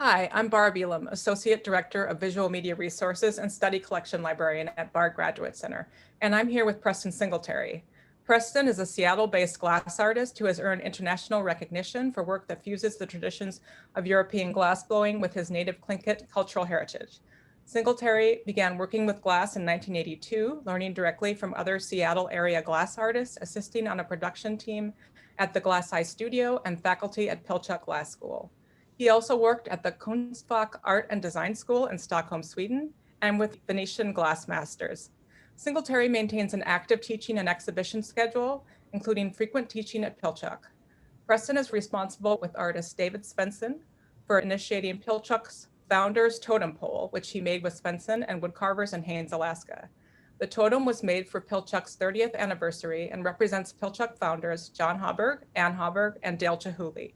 Hi, I'm Barb Elam, Associate Director of Visual Media Resources and Study Collection Librarian at Bard Graduate Center, and I'm here with Preston Singletary. Preston is a Seattle-based glass artist who has earned international recognition for work that fuses the traditions of European glassblowing with his native Tlingit cultural heritage. Singletary began working with glass in 1982, learning directly from other Seattle area glass artists, assisting on a production team at the Glass Eye Studio and faculty at Pilchuck Glass School. He also worked at the Kunstfach Art and Design School in Stockholm, Sweden, and with Venetian Glass Masters. Singletary maintains an active teaching and exhibition schedule, including frequent teaching at Pilchuck. Preston is responsible with artist David Svensson for initiating Pilchuck's founder's Totem Pole, which he made with Svensson and woodcarvers in Haines, Alaska. The totem was made for Pilchuck's 30th anniversary and represents Pilchuck founders John Hauberg, Ann Hauberg, and Dale Chihuly.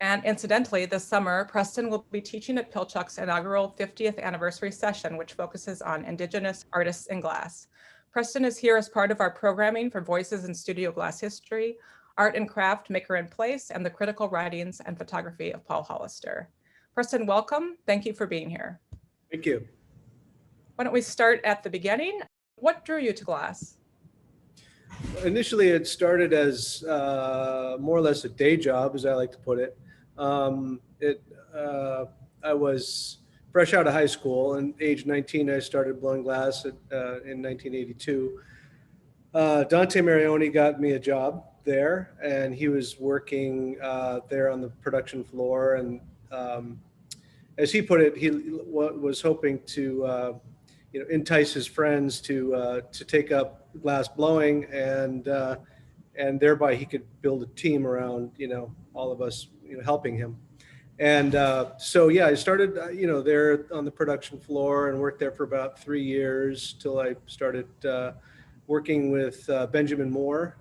And incidentally, this summer, Preston will be teaching at Pilchuck's inaugural 50th anniversary session, which focuses on Indigenous artists in glass. Preston is here as part of our programming for Voices in Studio Glass History, Art and Craft, Maker in Place, and the critical writings and photography of Paul Hollister. Preston, welcome. Thank you for being here. Thank you. Why don't we start at the beginning? What drew you to glass? Initially, it started as more or less a day job, as I like to put it. I was fresh out of high school, and age 19, I started blowing glass in 1982. Dante Marioni got me a job there, and he was working there on the production floor. And as he put it, he was hoping to entice his friends to take up glass blowing, and thereby he could build a team around all of us helping him. And so yeah, I started there on the production floor and worked there for about 3 years till I started working with Benjamin Moore.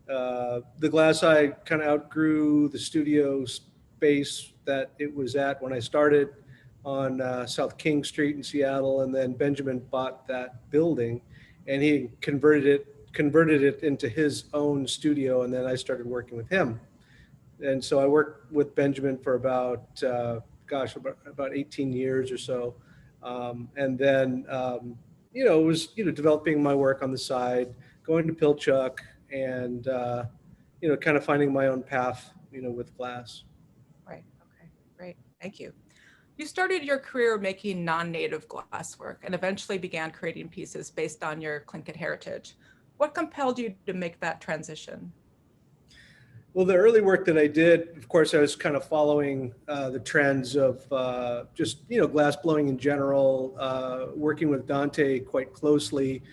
The Glass Eye kind of outgrew the studio space that it was at when I started on South King Street in Seattle, and then Benjamin bought that building and he converted it into his own studio, and then I started working with him. And so I worked with Benjamin for about 18 years or so. And then, it was, developing my work on the side, going to Pilchuck, and, kind of finding my own path, with glass. Right. Okay. Great. Thank you. You started your career making non-native glasswork and eventually began creating pieces based on your Tlingit heritage. What compelled you to make that transition? Well, the early work that I did, of course, I was kind of following the trends of just, glass blowing in general, working with Dante quite closely,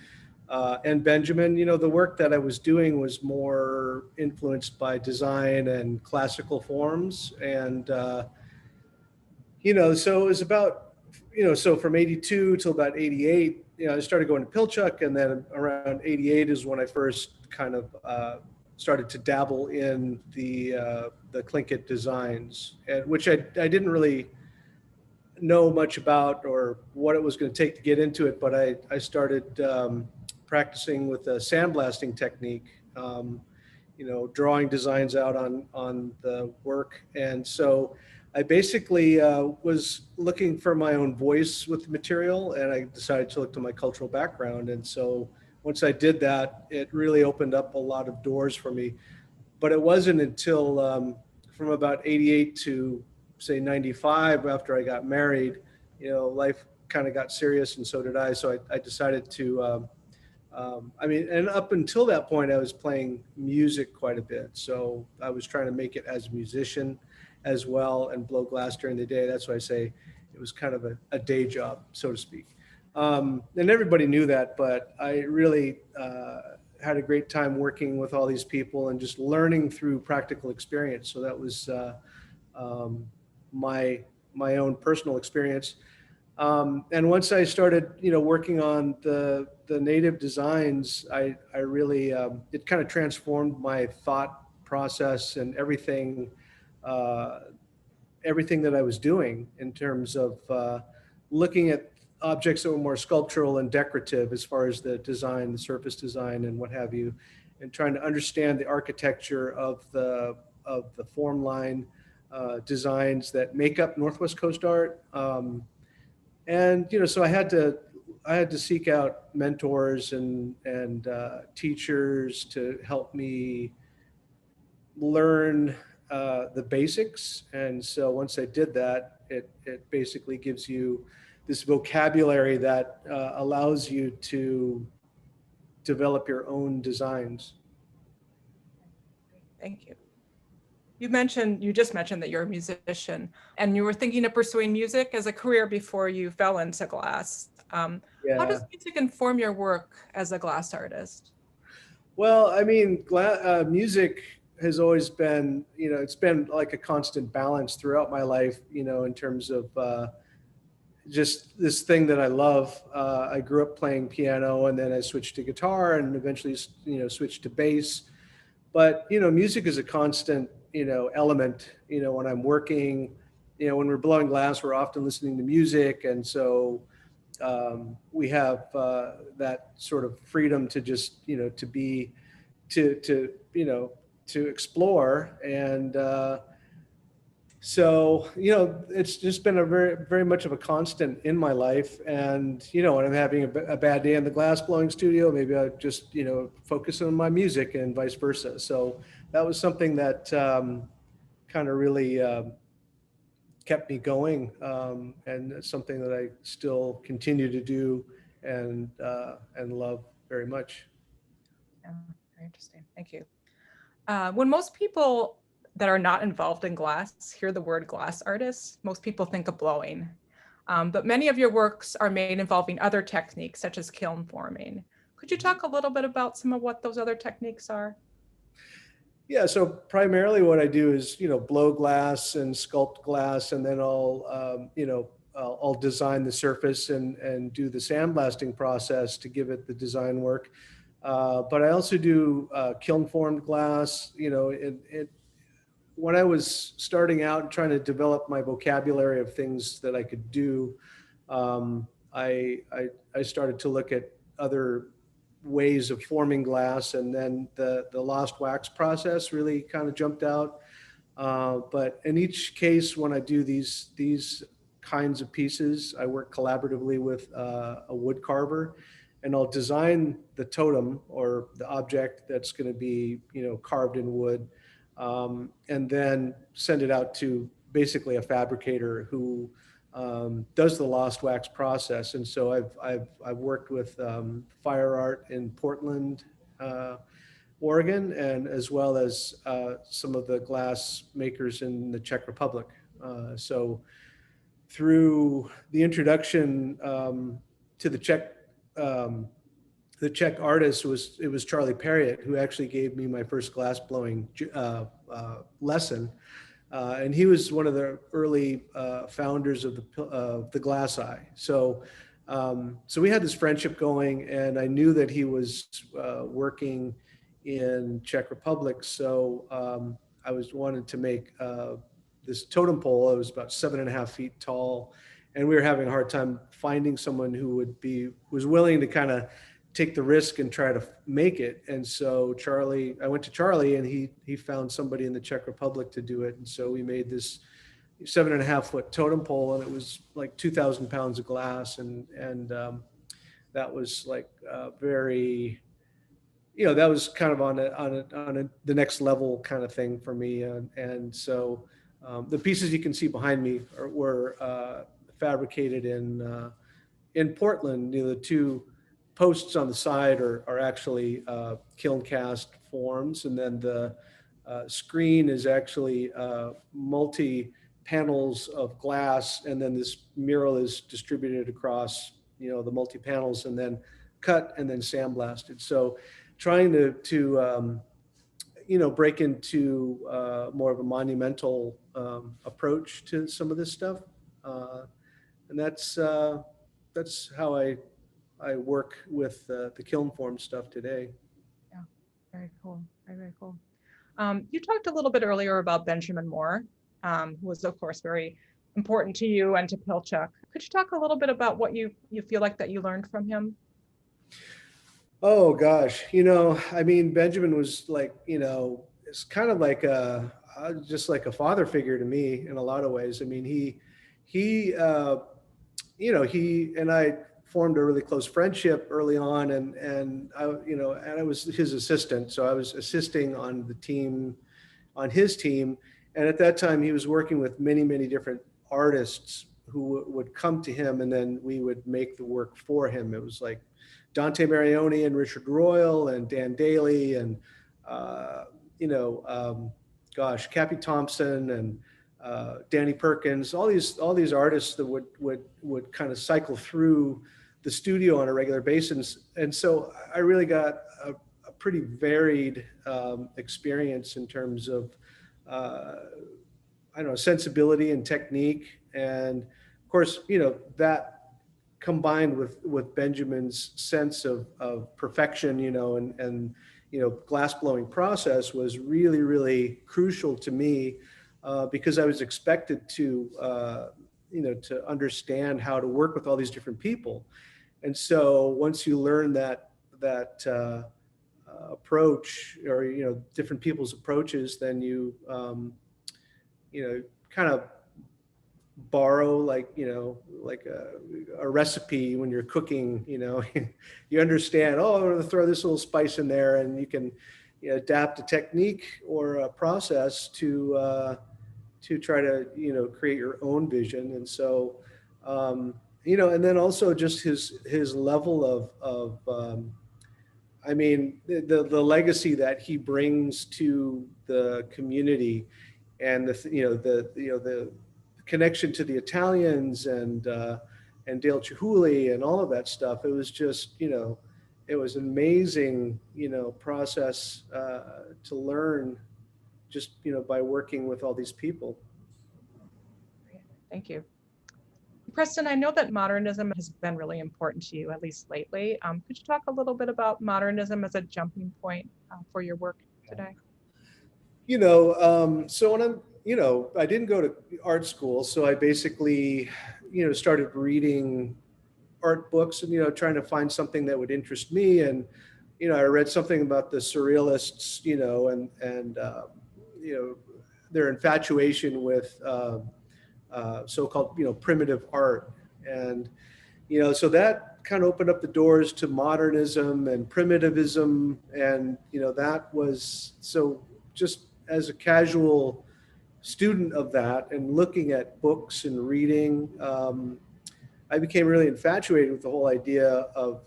and Benjamin. The work that I was doing was more influenced by design and classical forms. And, so it was about, so from 82 till about 88, I started going to Pilchuck, and then around 88 is when I first kind of started to dabble in the Tlingit designs, which I didn't really know much about or what it was going to take to get into it, but I started practicing with a sandblasting technique, drawing designs out on the work. And so I basically was looking for my own voice with the material, and I decided to look to my cultural background. And so once I did that, it really opened up a lot of doors for me. But it wasn't until from about 88 to say 95, after I got married, life kind of got serious, and so did I. So I decided to, and up until that point, I was playing music quite a bit. So I was trying to make it as a musician as well and blow glass during the day. That's why I say it was kind of a day job, so to speak. And everybody knew that, but I really had a great time working with all these people and just learning through practical experience. So that was my own personal experience. And once I started, working on the native designs, I really, it kind of transformed my thought process and everything that I was doing in terms of looking at objects that were more sculptural and decorative as far as the design, the surface design and what have you, and trying to understand the architecture of the form line, designs that make up Northwest Coast art. And, so I had to seek out mentors and teachers to help me learn the basics. And so once I did that, it basically gives you this vocabulary that allows you to develop your own designs. Thank you. You just mentioned that you're a musician and you were thinking of pursuing music as a career before you fell into glass. How does Yeah. music inform your work as a glass artist? Well, I mean, music has always been, it's been like a constant balance throughout my life, in terms of just this thing that I love. I grew up playing piano, and then I switched to guitar, and eventually, switched to bass. But, music is a constant, element, when I'm working, when we're blowing glass, we're often listening to music. And so we have that sort of freedom to just, to be, to explore. And so, it's just been a very, very much of a constant in my life. And, when I'm having a bad day in the glass blowing studio, maybe I just, focus on my music and vice versa. So that was something that kind of really kept me going. And it's something that I still continue to do and love very much. Yeah, very interesting. Thank you. When most people that are not involved in glass hear the word glass artist, most people think of blowing. But many of your works are made involving other techniques such as kiln forming. Could you talk a little bit about some of what those other techniques are? Yeah, so primarily what I do is, blow glass and sculpt glass, and then I'll design the surface and do the sandblasting process to give it the design work. But I also do kiln formed glass. When I was starting out and trying to develop my vocabulary of things that I could do, I started to look at other ways of forming glass, and then the lost wax process really kind of jumped out. But in each case, when I do these kinds of pieces, I work collaboratively with a wood carver, and I'll design the totem or the object that's going to be, carved in wood, and then send it out to basically a fabricator who does the lost wax process. And so I've worked with Fire Art in Portland, Oregon, and as well as some of the glass makers in the Czech Republic. So through the introduction to the Czech artist was Charlie Perriott, who actually gave me my first glass blowing lesson. And he was one of the early founders of the glass eye. So we had this friendship going, and I knew that he was working in Czech Republic. So I wanted to make this totem pole. It was about 7.5 feet tall, and we were having a hard time finding someone who was willing to kind of take the risk and try to make it. And so I went to Charlie, and he found somebody in the Czech Republic to do it. And so we made this 7.5 foot totem pole, and it was like 2,000 pounds of glass. And that was like very, that was kind of on the next level kind of thing for me. And so the pieces you can see behind me were fabricated in Portland. The two posts on the side are actually kiln cast forms, and then the screen is actually multi panels of glass, and then this mural is distributed across the multi panels, and then cut and then sandblasted. So trying to break into more of a monumental approach to some of this stuff, and that's how I work with the kiln form stuff today. Yeah, very cool. Very, very cool. You talked a little bit earlier about Benjamin Moore, who was, of course, very important to you and to Pilchuck. Could you talk a little bit about what you feel like that you learned from him? Oh gosh, I mean, Benjamin was like, it's kind of like just like a father figure to me in a lot of ways. I mean, he he and I formed a really close friendship early on, and I was his assistant, so I was assisting on the team, on his team, and at that time he was working with many different artists who would come to him, and then we would make the work for him. It was like Dante Marioni and Richard Royal and Dan Daly and uh, you know Cappy Thompson and Danny Perkins, all these artists that would kind of cycle through the studio on a regular basis, and so I really got a pretty varied experience in terms of I don't know, sensibility and technique, and of course that combined with Benjamin's sense of perfection, and glass blowing process was really crucial to me because I was expected to understand how to work with all these different people. And so once you learn that approach, or different people's approaches, then kind of borrow, like a recipe when you're cooking. You understand, oh, I'm going to throw this little spice in there, and you can adapt a technique or a process to try to create your own vision. And so and then also just his level of I mean, the legacy that he brings to the community, and the connection to the Italians and Dale Chihuly and all of that stuff. It was just it was an amazing process to learn just by working with all these people. Thank you. Preston, I know that modernism has been really important to you, at least lately. Could you talk a little bit about modernism as a jumping point for your work today? So when I didn't go to art school, so I basically, started reading art books and, trying to find something that would interest me. And, I read something about the surrealists, and their infatuation with so-called, primitive art. And, so that kind of opened up the doors to modernism and primitivism. And, that was, so just as a casual student of that and looking at books and reading, I became really infatuated with the whole idea of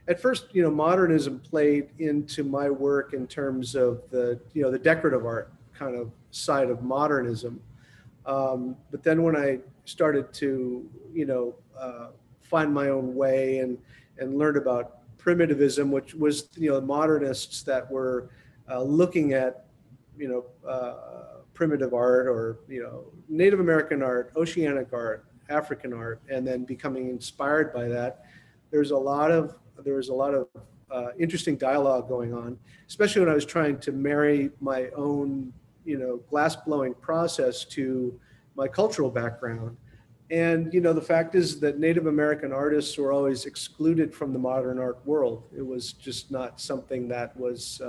at first, modernism played into my work in terms of the decorative art kind of side of modernism. But then when I started to, find my own way and learned about primitivism, which was, the modernists that were looking at, primitive art, or, Native American art, oceanic art, African art, and then becoming inspired by that. There was a lot of interesting dialogue going on, especially when I was trying to marry my own, glass blowing process to my cultural background. And, the fact is that Native American artists were always excluded from the modern art world. It was just not something that was,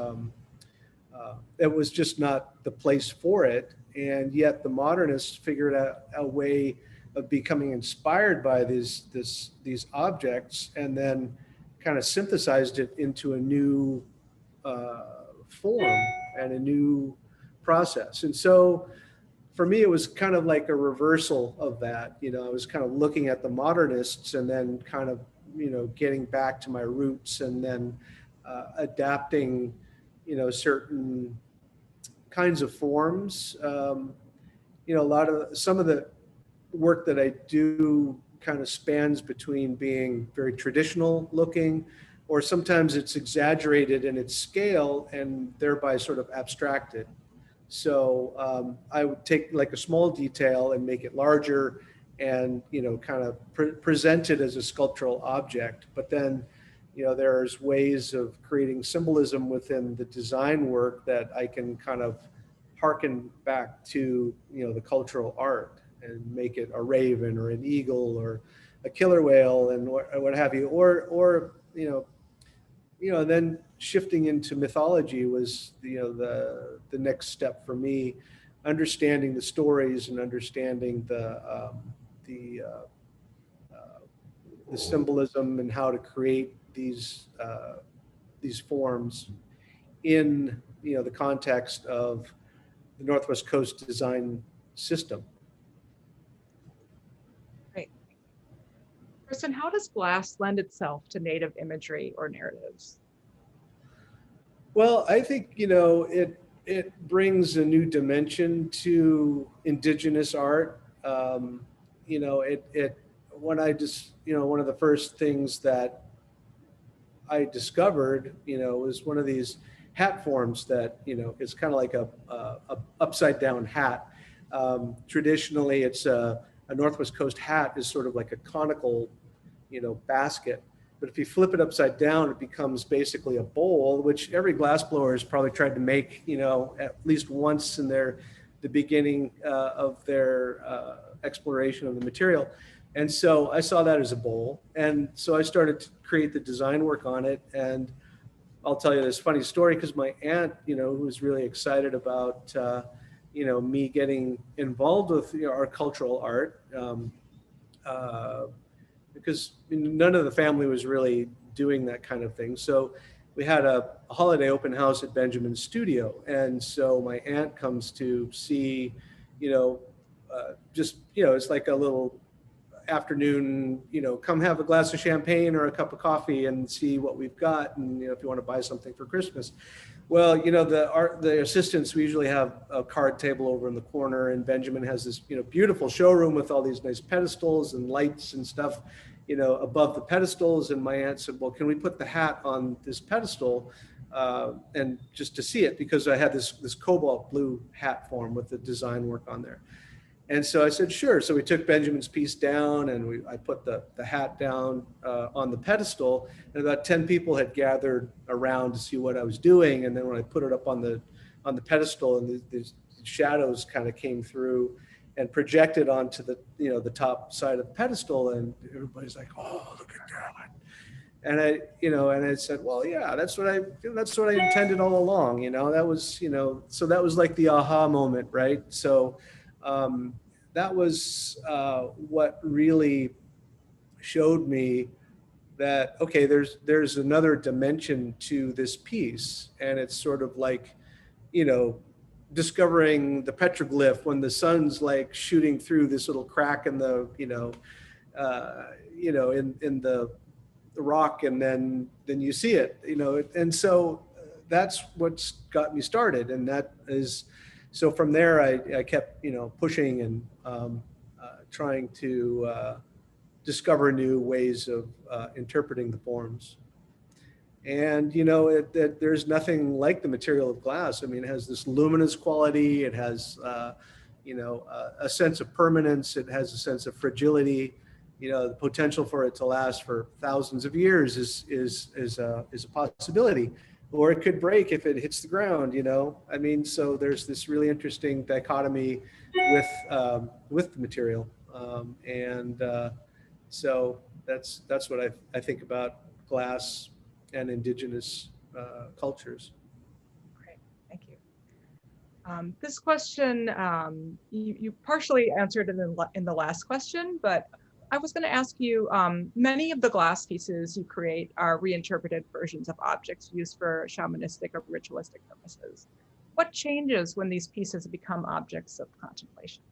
it was just not the place for it. And yet the modernists figured out a way of becoming inspired by these objects, and then kind of synthesized it into a new form and a new process. And so for me, it was kind of like a reversal of that. I was kind of looking at the modernists and then kind of, getting back to my roots, and then adapting, certain kinds of forms. Some of the work that I do kind of spans between being very traditional looking, or sometimes it's exaggerated in its scale and thereby sort of abstracted. So I would take like a small detail and make it larger, and kind of present it as a sculptural object. But then there's ways of creating symbolism within the design work that I can kind of harken back to the cultural art, and make it a raven or an eagle or a killer whale and what have you, or then shifting into mythology was, the next step for me, understanding the stories and understanding the symbolism and how to create these forms in, the context of the Northwest Coast design system. Great. Kristen, how does glass lend itself to native imagery or narratives? Well, I think, it brings a new dimension to indigenous art. When I just, one of the first things that I discovered, was one of these hat forms that, is kind of like a upside down hat. Traditionally, it's a Northwest Coast hat is sort of like a conical, basket. But if you flip it upside down, it becomes basically a bowl, which every glassblower has probably tried to make, at least once in the beginning of their exploration of the material. And so I saw that as a bowl. And so I started to create the design work on it. And I'll tell you this funny story, because my aunt, who was really excited about, me getting involved with our cultural art, because none of the family was really doing that kind of thing. So we had a holiday open house at Benjamin's studio. And so my aunt comes to see, it's like a little afternoon, come have a glass of champagne or a cup of coffee and see what we've got. And, if you want to buy something for Christmas. Well, the assistants, we usually have a card table over in the corner, and Benjamin has this, beautiful showroom with all these nice pedestals and lights and stuff, above the pedestals. And my aunt said, well, can we put the hat on this pedestal, and just to see it, because I had this cobalt blue hat form with the design work on there. And so I said, sure. So we took Benjamin's piece down, and I put the hat down on the pedestal, and about 10 people had gathered around to see what I was doing. And then when I put it up on the pedestal, and the shadows kind of came through and projected onto the top side of the pedestal, and everybody's like, oh, look at that. And I said, well, yeah, that's what I intended all along. That was, so that was like the aha moment, right? So that was what really showed me that, okay, there's another dimension to this piece. And it's sort of like, discovering the petroglyph when the sun's like shooting through this little crack in the, in the rock, and then you see it, and so that's what's got me started. And that is, so from there, I kept, pushing and trying to discover new ways of interpreting the forms. And, there's nothing like the material of glass. I mean, it has this luminous quality. It has, a sense of permanence. It has a sense of fragility. The potential for it to last for thousands of years is a possibility. Or it could break if it hits the ground, I mean, so there's this really interesting dichotomy with the material. So that's what I think about glass and indigenous cultures. Great, thank you. This question, you partially answered in the last question, but I was going to ask you, many of the glass pieces you create are reinterpreted versions of objects used for shamanistic or ritualistic purposes. What changes when these pieces become objects of contemplation?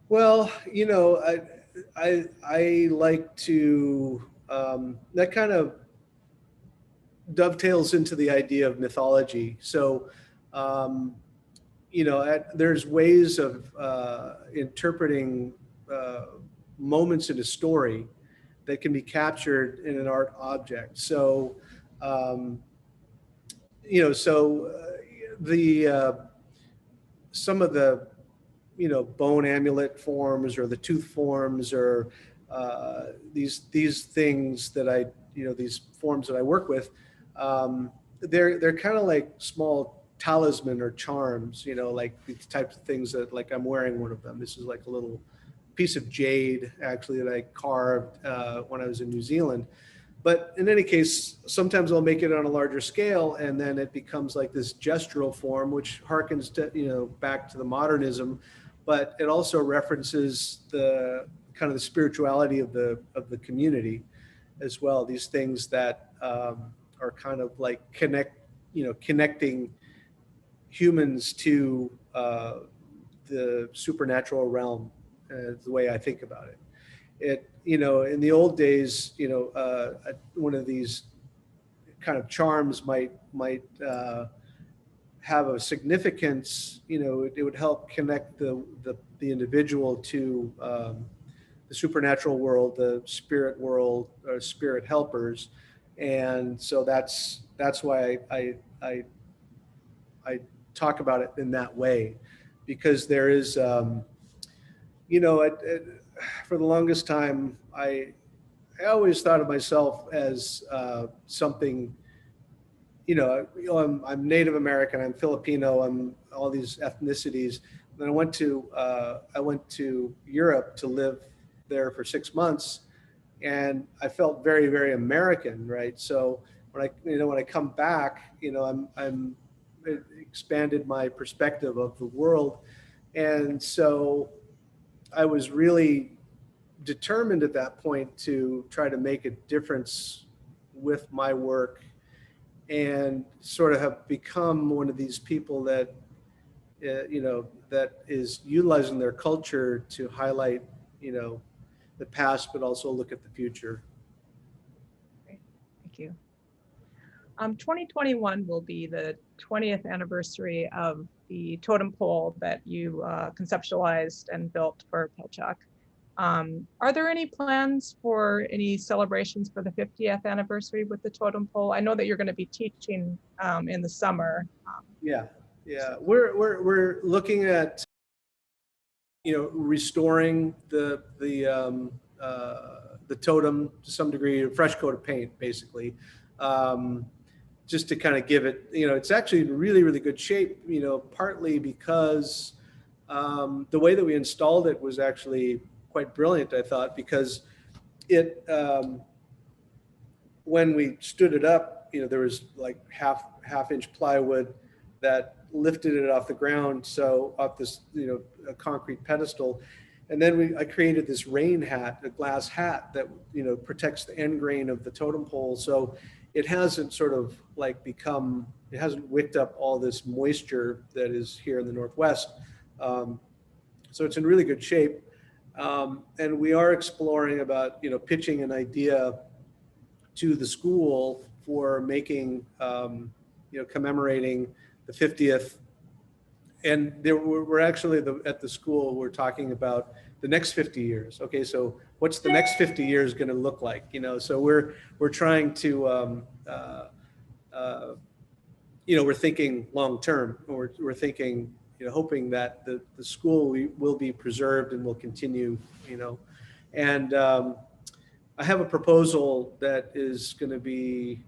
Well, I like to, that kind of dovetails into the idea of mythology. So, there's ways of interpreting moments in a story that can be captured in an art object. So, some of the, bone amulet forms or the tooth forms, or these things that these forms that I work with, they're kind of like small talisman or charms, like these types of things that, like, I'm wearing one of them. This is like a little piece of jade, actually, that I carved when I was in New Zealand. But in any case, sometimes I'll make it on a larger scale, and then it becomes like this gestural form, which harkens to, back to the modernism, but it also references the kind of the spirituality of the community as well. These things that are kind of like connecting humans to the supernatural realm, the way I think about it. In the old days, one of these kind of charms might have a significance. It would help connect the individual to the supernatural world, the spirit world, or spirit helpers, and so that's why I talk about it in that way, because there is, for the longest time, I always thought of myself as something, I'm Native American, I'm Filipino, I'm all these ethnicities. Then I went to Europe to live there for 6 months, and I felt very, very American, right? So when I come back, I'm it expanded my perspective of the world, and so I was really determined at that point to try to make a difference with my work, and sort of have become one of these people that that is utilizing their culture to highlight the past, but also look at the future. Great. Thank you. 2021 will be the 20th anniversary of the Totem Pole that you conceptualized and built for Pilchuck. Are there any plans for any celebrations for the 50th anniversary with the Totem Pole? I know that you're going to be teaching in the summer. Yeah. We're looking at restoring the totem to some degree, a fresh coat of paint, basically. Just to kind of give it, it's actually in really, really good shape, partly because the way that we installed it was actually quite brilliant, I thought, because it, when we stood it up, there was like half-inch plywood that lifted it off the ground, so off this, a concrete pedestal. And then I created this rain hat, a glass hat that, protects the end grain of the totem pole. So it hasn't sort of like it hasn't wicked up all this moisture that is here in the Northwest. So it's in really good shape. And we are exploring about, pitching an idea to the school for making, commemorating the 50th. And we're actually at the school, we're talking about the next 50 years. Okay, so what's the next 50 years going to look like? So we're trying to, we're thinking long term. We're thinking, hoping that the school will be preserved and will continue. And I have a proposal that is going to be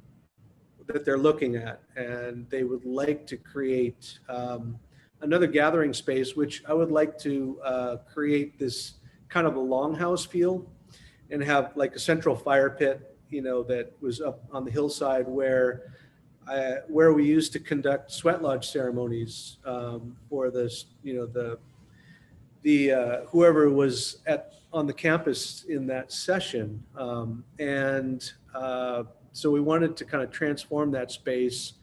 that they're looking at, and they would like to create another gathering space, which I would like to create this kind of a longhouse feel, and have like a central fire pit, that was up on the hillside where we used to conduct sweat lodge ceremonies for this, the whoever was on the campus in that session, so we wanted to kind of transform that space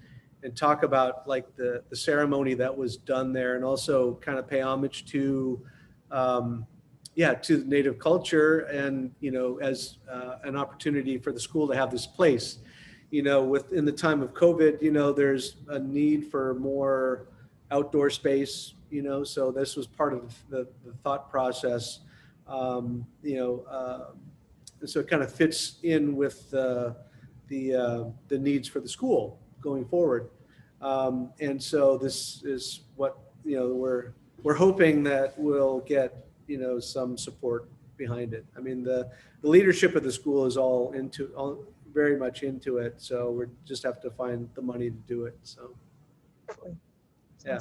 and talk about like the ceremony that was done there, and also kind of pay homage to to Native culture, and as an opportunity for the school to have this place. Within the time of COVID, there's a need for more outdoor space. So this was part of the thought process. So it kind of fits in with the needs for the school going forward. And so this is what, we're hoping that we'll get, some support behind it. I mean, the leadership of the school is very much into it. So we just have to find the money to do it. So, yeah.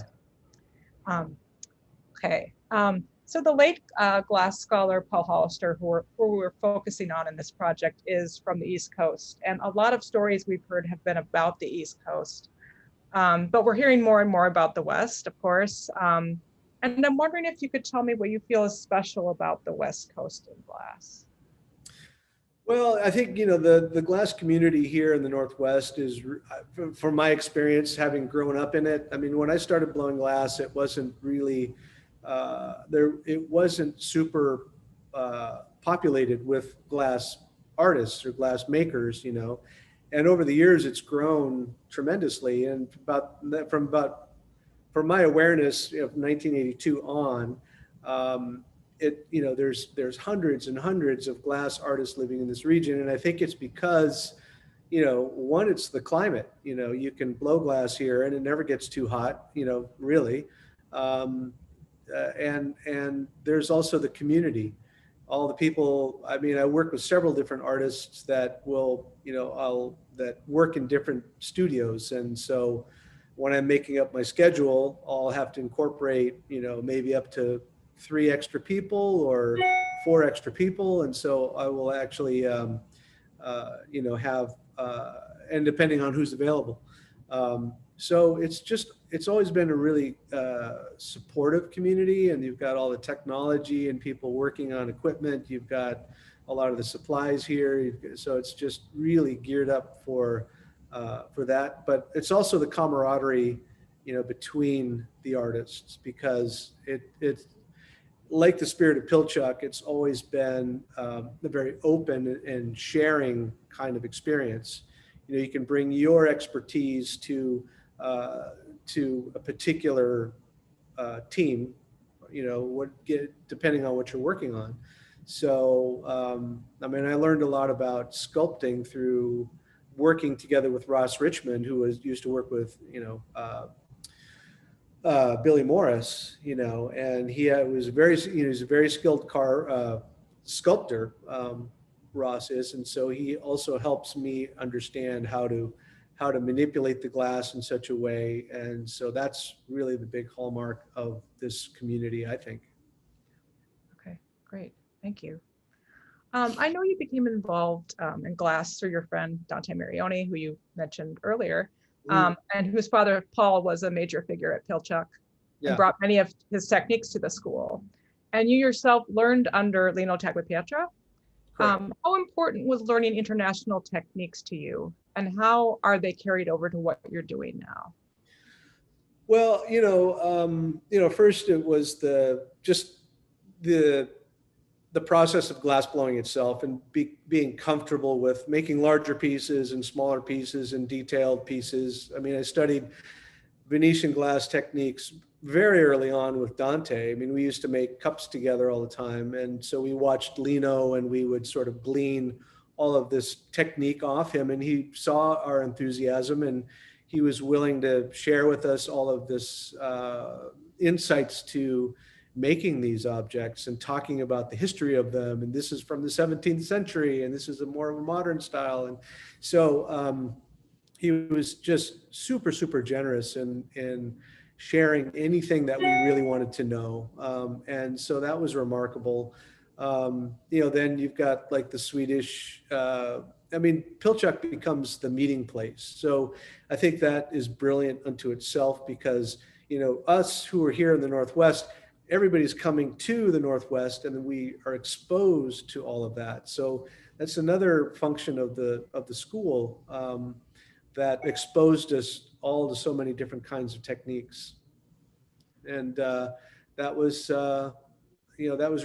Okay. So the late glass scholar Paul Hollister, who we're focusing on in this project, is from the East Coast. And a lot of stories we've heard have been about the East Coast. But we're hearing more and more about the West, of course. And I'm wondering if you could tell me what you feel is special about the West Coast in glass. Well, I think, the glass community here in the Northwest is, from my experience, having grown up in it. I mean, when I started blowing glass, it wasn't really, it wasn't super populated with glass artists or glass makers, And over the years, it's grown tremendously. And from my awareness of 1982 on, there's hundreds and hundreds of glass artists living in this region. And I think it's because, one, it's the climate. You can blow glass here and it never gets too hot, really. And there's also the community. All the people, I mean, I work with several different artists that will, that work in different studios. And so when I'm making up my schedule, I'll have to incorporate, maybe up to 3 extra people or 4 extra people. And so I will actually, have, and depending on who's available. So it's always been a really supportive community, and you've got all the technology and people working on equipment. You've got a lot of the supplies here. So it's just really geared up for that. But it's also the camaraderie, between the artists, because it's like the spirit of Pilchuck. It's always been a very open and sharing kind of experience. You can bring your expertise to a particular team, depending on what you're working on. So, I mean, I learned a lot about sculpting through working together with Ross Richmond, who used to work with, Billy Morris, and he was he's a very skilled sculptor, Ross is. And so he also helps me understand how to manipulate the glass in such a way. And so that's really the big hallmark of this community, I think. Okay, great. Thank you. I know you became involved in glass through your friend Dante Marioni, who you mentioned earlier, and whose father, Paul, was a major figure at Pilchuck and brought many of his techniques to the school. And you yourself learned under Lino Tagliapietra. How important was learning international techniques to you, and how are they carried over to what you're doing now? Well, first it was the process of glass blowing itself, and being comfortable with making larger pieces and smaller pieces and detailed pieces. I mean, I studied Venetian glass techniques very early on with Dante. I mean, we used to make cups together all the time. And so we watched Lino, and we would sort of glean all of this technique off him. And he saw our enthusiasm, and he was willing to share with us all of this insights to making these objects and talking about the history of them. And this is from the 17th century, and this is more of a modern style. And so he was just super, super generous in sharing anything that we really wanted to know. And so that was remarkable. Then you've got like the Swedish, Pilchuck becomes the meeting place. So I think that is brilliant unto itself, because, us who are here in the Northwest, everybody's coming to the Northwest, and we are exposed to all of that. So that's another function of the school, that exposed us all to so many different kinds of techniques. And that was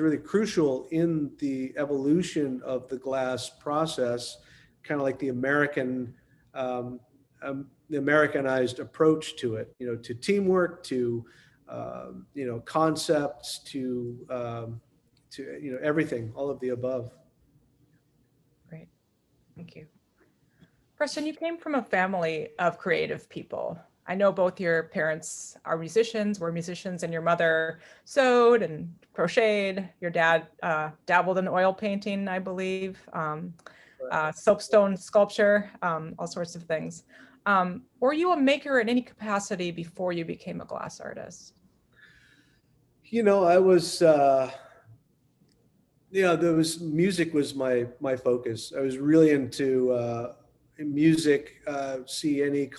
really crucial in the evolution of the glass process, kind of like the Americanized approach to it, to teamwork, to concepts, to everything, all of the above. Great, thank you. Preston, you came from a family of creative people. I know both your parents were musicians, and your mother sewed and crocheted. Your dad dabbled in oil painting, I believe, soapstone sculpture, all sorts of things. Were you a maker in any capacity before you became a glass artist? I was, there was music was my focus. I was really into music. See any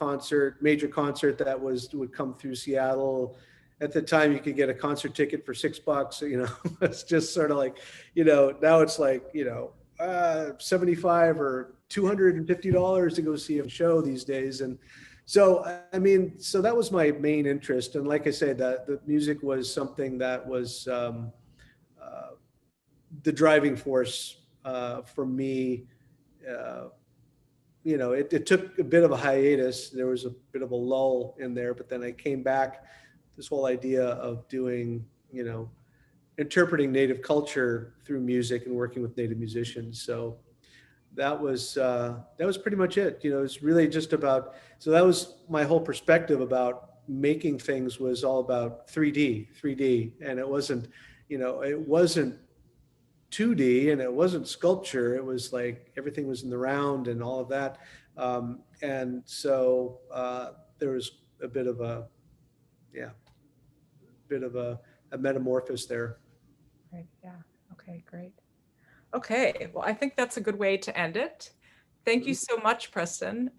major concert that would come through Seattle. At the time, you could get a concert ticket for $6. It's just sort of like, now it's like, 75 or $250 to go see a show these days. And so, so that was my main interest. And like I said, that the music was something that was the driving force for me. It took a bit of a hiatus. There was a bit of a lull in there, but then I came back. This whole idea of doing, interpreting Native culture through music and working with Native musicians. So that was pretty much it. It was really just about. So that was my whole perspective about making things, was all about 3D, and it wasn't, it wasn't 2D, and it wasn't sculpture. It was like everything was in the round and all of that. And so there was a bit of a metamorphosis there. Right. Yeah. Okay, great. Okay, well, I think that's a good way to end it. Thank you so much, Preston.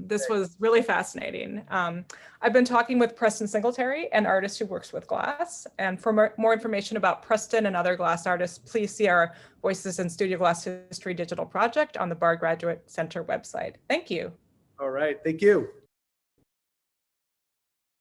This was really fascinating. I've been talking with Preston Singletary, an artist who works with glass. And for more information about Preston and other glass artists, please see our Voices in Studio Glass History digital project on the Barb Graduate Center website. Thank you. All right. Thank you.